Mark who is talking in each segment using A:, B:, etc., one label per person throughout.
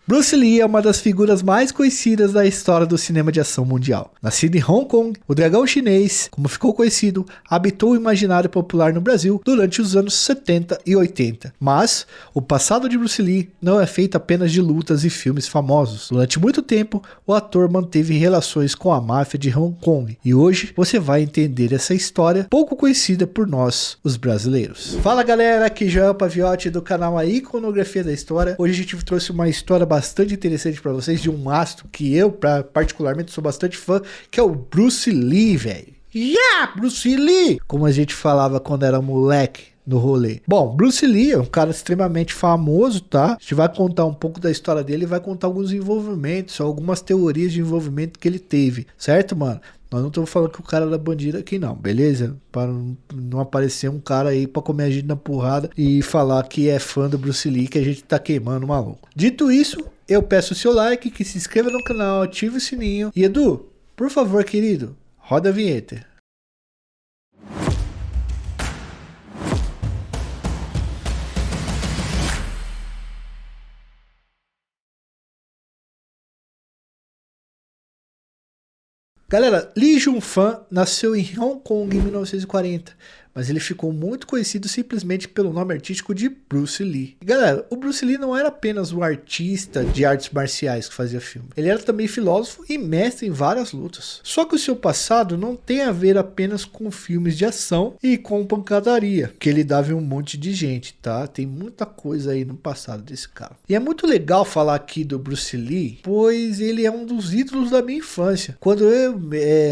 A: Bruce Lee é uma das figuras mais conhecidas da história do cinema de ação mundial. Nascido em Hong Kong, o dragão chinês, como ficou conhecido, habitou o imaginário popular no Brasil durante os anos 70 e 80. Mas o passado de Bruce Lee não é feito apenas de lutas e filmes famosos. Durante muito tempo, o ator manteve relações com a máfia de Hong Kong. E hoje você vai entender essa história pouco conhecida por nós, os brasileiros. Fala galera, aqui Joel Paviotti do canal A Iconografia da História. Hoje a gente trouxe uma história bastante interessante para vocês de um astro que eu particularmente sou bastante fã, que é o Bruce Lee, velho. Yeah, Bruce Lee! Como a gente falava quando era moleque no rolê. Bom, Bruce Lee é um cara extremamente famoso, tá? A gente vai contar um pouco da história dele e vai contar alguns envolvimentos, algumas teorias de envolvimento que ele teve, certo, mano? Nós não estamos falando que o cara era bandido aqui não, beleza? Para não aparecer um cara aí para comer a gente na porrada e falar que é fã do Bruce Lee, que a gente tá queimando o maluco. Dito isso, eu peço o seu like, que se inscreva no canal, ative o sininho. E Edu, por favor, querido, roda a vinheta. Galera, Lee Jun-fan nasceu em Hong Kong em 1940, mas ele ficou muito conhecido simplesmente pelo nome artístico de Bruce Lee. E galera, o Bruce Lee não era apenas um artista de artes marciais que fazia filme. Ele era também filósofo e mestre em várias lutas. Só que o seu passado não tem a ver apenas com filmes de ação e com pancadaria, que ele dava em um monte de gente, tá? Tem muita coisa aí no passado desse cara. E é muito legal falar aqui do Bruce Lee, pois ele é um dos ídolos da minha infância. Quando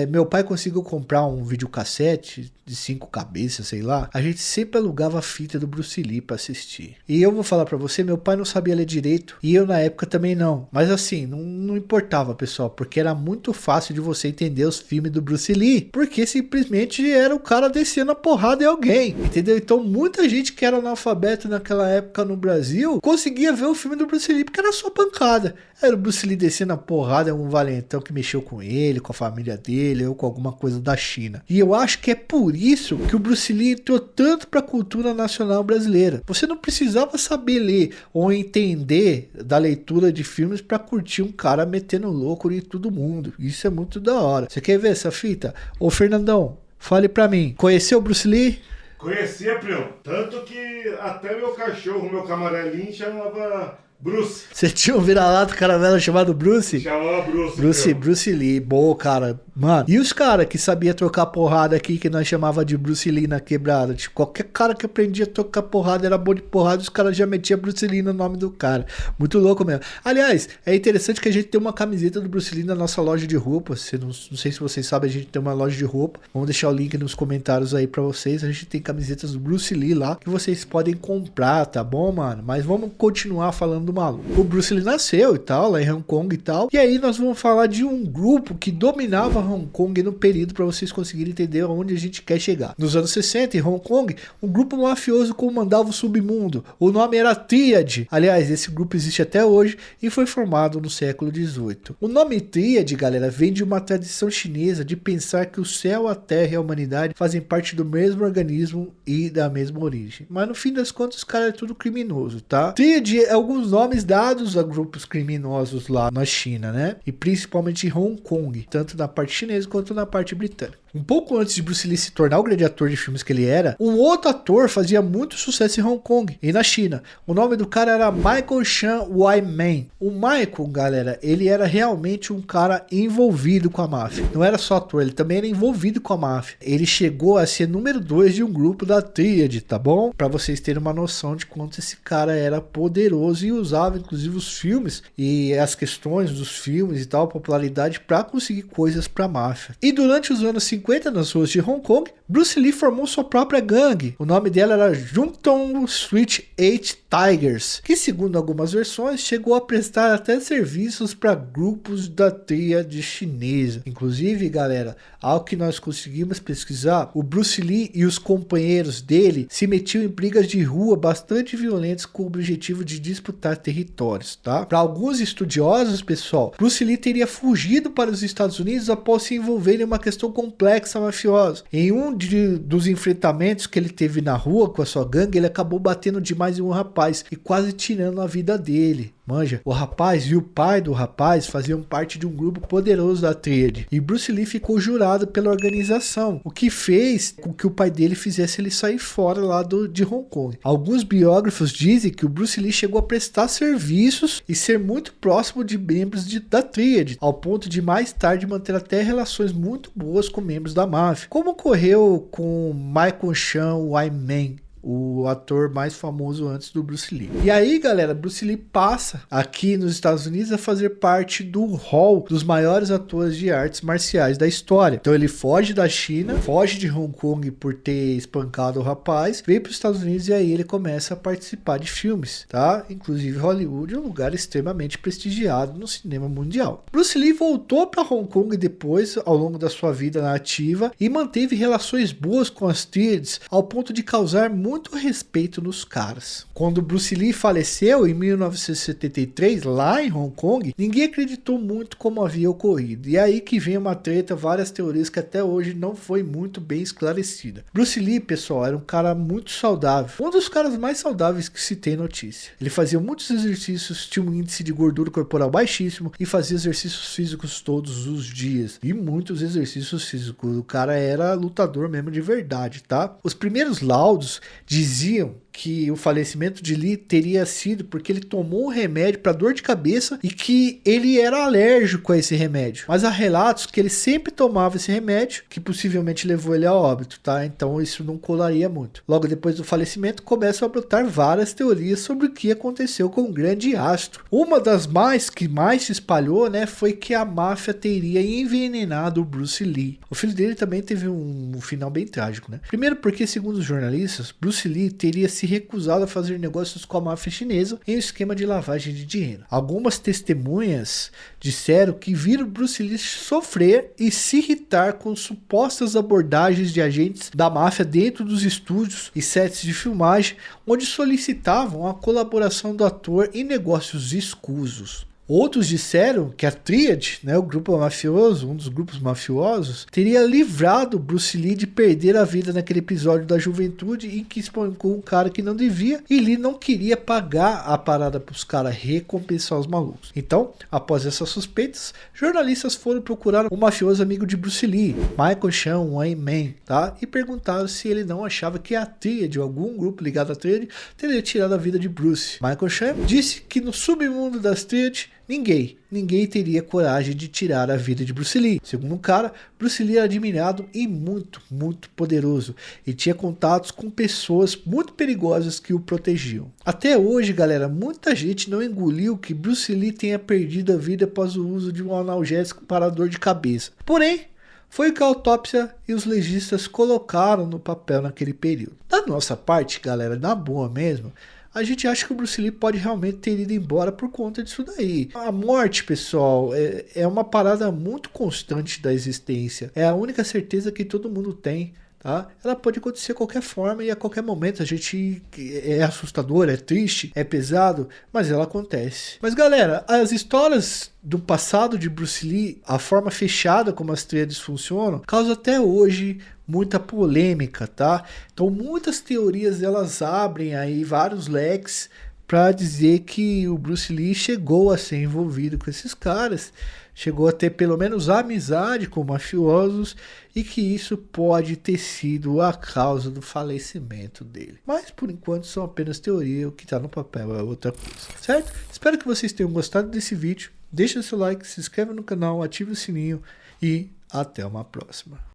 A: meu pai conseguiu comprar um videocassete de 5 cabeças, sei lá, a gente sempre alugava a fita do Bruce Lee pra assistir. E eu vou falar pra você, meu pai não sabia ler direito, e eu na época também não. Mas assim, não importava, pessoal, porque era muito fácil de você entender os filmes do Bruce Lee, porque simplesmente era o cara descendo a porrada em alguém, entendeu? Então muita gente que era analfabeto naquela época no Brasil, conseguia ver o filme do Bruce Lee, porque era só pancada. Era o Bruce Lee descendo a porrada em um valentão que mexeu com ele, com a família dele, ou com alguma coisa da China. E eu acho que é por isso que o Bruce Lee entrou tanto para a cultura nacional brasileira. Você não precisava saber ler ou entender da leitura de filmes para curtir um cara metendo louco em todo mundo. Isso é muito da hora. Você quer ver essa fita? Ô Fernandão, fale para mim. Conheceu o Bruce Lee?
B: Conhecia, primo. Tanto que até meu cachorro, meu camarelinho, chamava Bruce.
A: Você tinha um vira-lata caramelo chamado Bruce?
B: Chamava Bruce.
A: Bruce Lee, boa, cara. Mano, e os caras que sabia trocar porrada aqui, que nós chamava de Bruce Lee na quebrada? Tipo, qualquer cara que aprendia a trocar porrada, era bom de porrada, os caras já metiam Bruce Lee no nome do cara. Muito louco mesmo. Aliás, é interessante que a gente tem uma camiseta do Bruce Lee na nossa loja de roupa. Não sei se vocês sabem, a gente tem uma loja de roupa. Vamos deixar o link nos comentários aí pra vocês. A gente tem camisetas do Bruce Lee lá, que vocês podem comprar, tá bom, mano? Mas vamos continuar falando do maluco. O Bruce Lee nasceu e tal, lá em Hong Kong e tal. E aí nós vamos falar de um grupo que dominava Hong Kong no período, para vocês conseguirem entender onde a gente quer chegar. Nos anos 60, em Hong Kong, um grupo mafioso comandava o submundo. O nome era Tríade. Aliás, esse grupo existe até hoje e foi formado no século XVIII. O nome Tríade, galera, vem de uma tradição chinesa de pensar que o céu, a terra e a humanidade fazem parte do mesmo organismo e da mesma origem. Mas no fim das contas, os caras é tudo criminoso, tá? Tríade é alguns nomes dados a grupos criminosos lá na China, né? E principalmente em Hong Kong, tanto na parte chinesa quanto na parte britânica. Um pouco antes de Bruce Lee se tornar o grande ator de filmes que ele era, um outro ator fazia muito sucesso em Hong Kong e na China. O nome do cara era Michael Chan Wai-man. O Michael, galera, ele era realmente um cara envolvido com a máfia. Não era só ator, ele também era envolvido com a máfia. Ele chegou a ser número 2 de um grupo da Tríade, tá bom? Pra vocês terem uma noção de quanto esse cara era poderoso e usava inclusive os filmes e as questões dos filmes e tal, a popularidade pra conseguir coisas pra máfia. E durante os anos 50, nas ruas de Hong Kong, Bruce Lee formou sua própria gangue. O nome dela era Junton Street 8 Tigers, que segundo algumas versões chegou a prestar até serviços para grupos da tríade chinesa. Inclusive, galera, ao que nós conseguimos pesquisar, o Bruce Lee e os companheiros dele se metiam em brigas de rua bastante violentas com o objetivo de disputar territórios, tá? Para alguns estudiosos, pessoal, Bruce Lee teria fugido para os Estados Unidos após se envolver em uma questão complexa mafiosa. Em um dos enfrentamentos que ele teve na rua com a sua gangue, ele acabou batendo demais em um rapaz e quase tirando a vida dele. Manja, o rapaz e o pai do rapaz faziam parte de um grupo poderoso da tríade. E Bruce Lee ficou jurado pela organização, o que fez com que o pai dele fizesse ele sair fora lá de Hong Kong. Alguns biógrafos dizem que o Bruce Lee chegou a prestar serviços e ser muito próximo de membros da tríade, ao ponto de mais tarde manter até relações muito boas com membros da máfia, como ocorreu com Michael Chan, o I-Man, o ator mais famoso antes do Bruce Lee. E aí, galera, Bruce Lee passa aqui nos Estados Unidos a fazer parte do hall dos maiores atores de artes marciais da história. Então ele foge da China, foge de Hong Kong por ter espancado o rapaz, veio para os Estados Unidos e aí ele começa a participar de filmes, tá? Inclusive Hollywood é um lugar extremamente prestigiado no cinema mundial. Bruce Lee voltou para Hong Kong depois, ao longo da sua vida na ativa, e manteve relações boas com as tríades, ao ponto de causar muito respeito nos caras. Quando Bruce Lee faleceu em 1973, lá em Hong Kong, ninguém acreditou muito como havia ocorrido. E é aí que vem uma treta, várias teorias que até hoje não foi muito bem esclarecida. Bruce Lee, pessoal, era um cara muito saudável. Um dos caras mais saudáveis que se tem notícia. Ele fazia muitos exercícios, tinha um índice de gordura corporal baixíssimo e fazia exercícios físicos todos os dias. E muitos exercícios físicos. O cara era lutador mesmo de verdade, tá? Os primeiros laudos diziam que o falecimento de Lee teria sido porque ele tomou um remédio para dor de cabeça e que ele era alérgico a esse remédio. Mas há relatos que ele sempre tomava esse remédio, que possivelmente levou ele a óbito, tá? Então isso não colaria muito. Logo depois do falecimento, começam a brotar várias teorias sobre o que aconteceu com o grande astro. Uma das que mais se espalhou, né, foi que a máfia teria envenenado o Bruce Lee. O filho dele também teve um final bem trágico, né? Primeiro porque, segundo os jornalistas, Bruce Lee teria se recusado a fazer negócios com a máfia chinesa em um esquema de lavagem de dinheiro. Algumas testemunhas disseram que viram Bruce Lee sofrer e se irritar com supostas abordagens de agentes da máfia dentro dos estúdios e sets de filmagem, onde solicitavam a colaboração do ator em negócios escusos. Outros disseram que a tríade, né, o grupo mafioso, um dos grupos mafiosos, teria livrado Bruce Lee de perder a vida naquele episódio da juventude em que espancou um cara que não devia e Lee não queria pagar a parada para os caras recompensar os malucos. Então, após essas suspeitas, jornalistas foram procurar um mafioso amigo de Bruce Lee, Michael Chan, um I-Man, tá? E perguntaram se ele não achava que a tríade, algum grupo ligado à tríade, teria tirado a vida de Bruce. Michael Chan disse que no submundo das tríades ninguém teria coragem de tirar a vida de Bruce Lee. Segundo um cara, Bruce Lee era admirado e muito poderoso e tinha contatos com pessoas muito perigosas que o protegiam. Até hoje, galera, muita gente não engoliu que Bruce Lee tenha perdido a vida após o uso de um analgésico para dor de cabeça. Porém, foi o que a autópsia e os legistas colocaram no papel naquele período. Da nossa parte, galera, na boa mesmo, a gente acha que o Bruce Lee pode realmente ter ido embora por conta disso daí. A morte, pessoal, é uma parada muito constante da existência. É a única certeza que todo mundo tem, tá? Ela pode acontecer de qualquer forma e a qualquer momento. A gente é assustador, é triste, é pesado, mas ela acontece. Mas galera, as histórias do passado de Bruce Lee, a forma fechada como as tríades funcionam, causa até hoje muita polêmica, tá? Então muitas teorias elas abrem aí vários leques para dizer que o Bruce Lee chegou a ser envolvido com esses caras, chegou a ter pelo menos amizade com mafiosos e que isso pode ter sido a causa do falecimento dele. Mas por enquanto são apenas teorias, o que está no papel é outra coisa, certo? Espero que vocês tenham gostado desse vídeo. Deixa seu like, se inscreve no canal, ative o sininho e até uma próxima.